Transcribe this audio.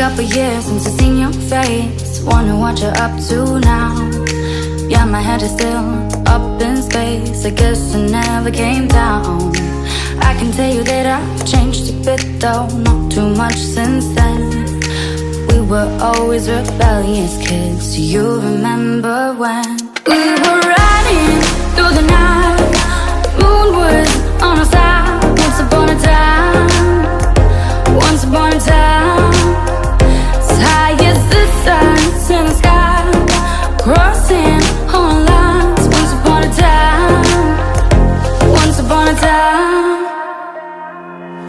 couple years since I've seen your face. Wonder what you're up to now. Yeah, my head is still up in space. I guess I never came down. I can tell you that I've changed a bit though, not too much since then. We were always rebellious kids. Do you remember when we were riding through the night? Moon was on our side. Once upon a time, once upon a time.